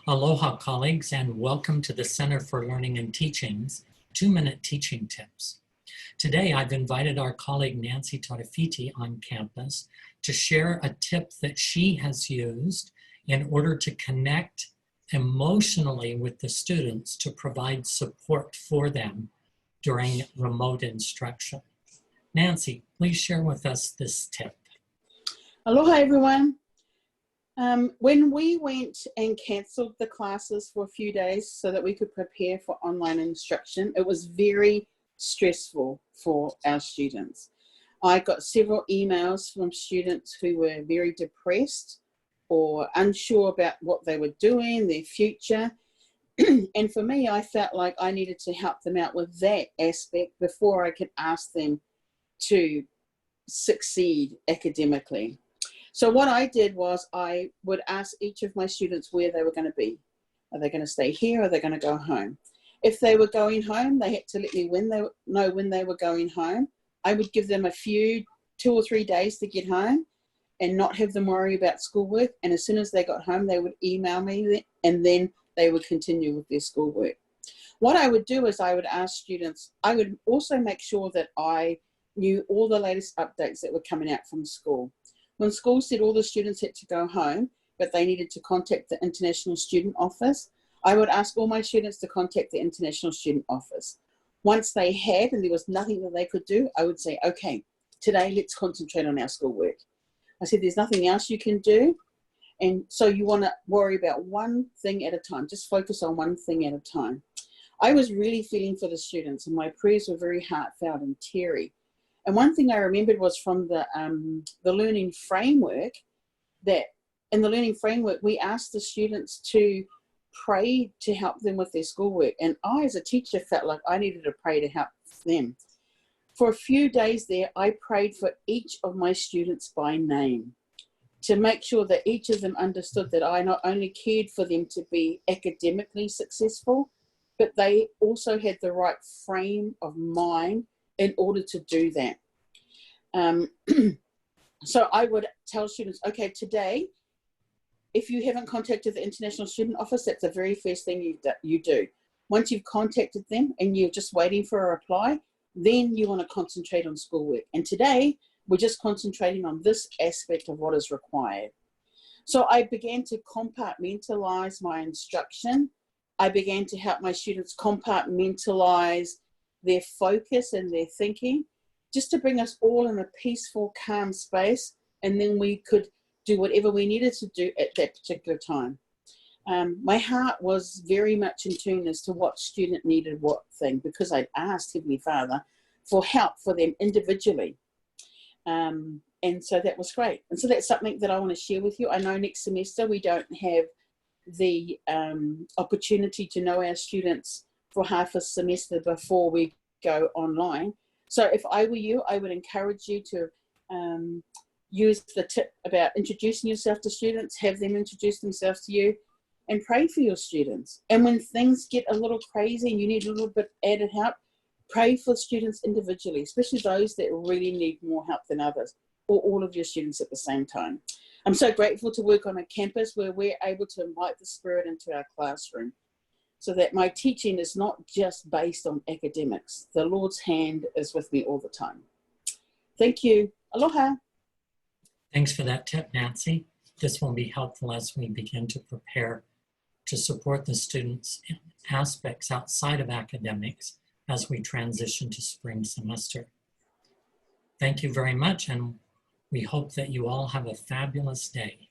Aloha colleagues, and welcome to the Center for Learning and Teaching's 2-Minute Teaching Tips. Today I've invited our colleague Nancy Tarifiti on campus to share a tip that she has used in order to connect emotionally with the students to provide support for them during remote instruction. Nancy, please share with us this tip. Aloha everyone. When we went and cancelled the classes for a few days so that we could prepare for online instruction, it was very stressful for our students. I got several emails from students who were very depressed or unsure about what they were doing, their future. And for me, I felt like I needed to help them out with that aspect before I could ask them to succeed academically. So what I did was I would ask each of my students where they were going to be. Are they going to stay here or are they going to go home? If they were going home, they had to let me know when they were going home. I would give them a few, 2 or 3 days to get home and not have them worry about schoolwork. And as soon as they got home, they would email me and then they would continue with their schoolwork. What I would do is I would ask students, I would also make sure that I knew all the latest updates that were coming out from school. When school said all the students had to go home, but they needed to contact the International Student Office, I would ask all my students to contact the International Student Office. Once they had, and there was nothing that they could do, I would say, okay, today let's concentrate on our schoolwork. I said, there's nothing else you can do. And so you want to worry about one thing at a time. Just focus on one thing at a time. I was really feeling for the students and my prayers were very heartfelt and teary. And one thing I remembered was from the learning framework, that in the learning framework, we asked the students to pray to help them with their schoolwork. And I, as a teacher, felt like I needed to pray to help them. For a few days there, I prayed for each of my students by name to make sure that each of them understood that I not only cared for them to be academically successful, but they also had the right frame of mind in order to do that. So I would tell students, okay, today, if you haven't contacted the International Student Office, that's the very first thing you do. Once you've contacted them and you're just waiting for a reply, then you want to concentrate on schoolwork. And today, we're just concentrating on this aspect of what is required. So I began to compartmentalize my instruction. I began to help my students compartmentalize their focus and their thinking, just to bring us all in a peaceful, calm space, and then we could do whatever we needed to do at that particular time. My heart was very much in tune as to what student needed what thing, because I'd asked Heavenly Father for help for them individually. And so that was great. And so that's something that I want to share with you. I know next semester we don't have the opportunity to know our students for half a semester before we go online. So if I were you, I would encourage you to use the tip about introducing yourself to students, have them introduce themselves to you, and pray for your students. And when things get a little crazy and you need a little bit added help, pray for students individually, especially those that really need more help than others, or all of your students at the same time. I'm so grateful to work on a campus where we're able to invite the Spirit into our classroom, so that my teaching is not just based on academics. The Lord's hand is with me all the time. Thank you. Aloha. Thanks for that tip, Nancy. This will be helpful as we begin to prepare to support the students in aspects outside of academics as we transition to spring semester. Thank you very much, and we hope that you all have a fabulous day.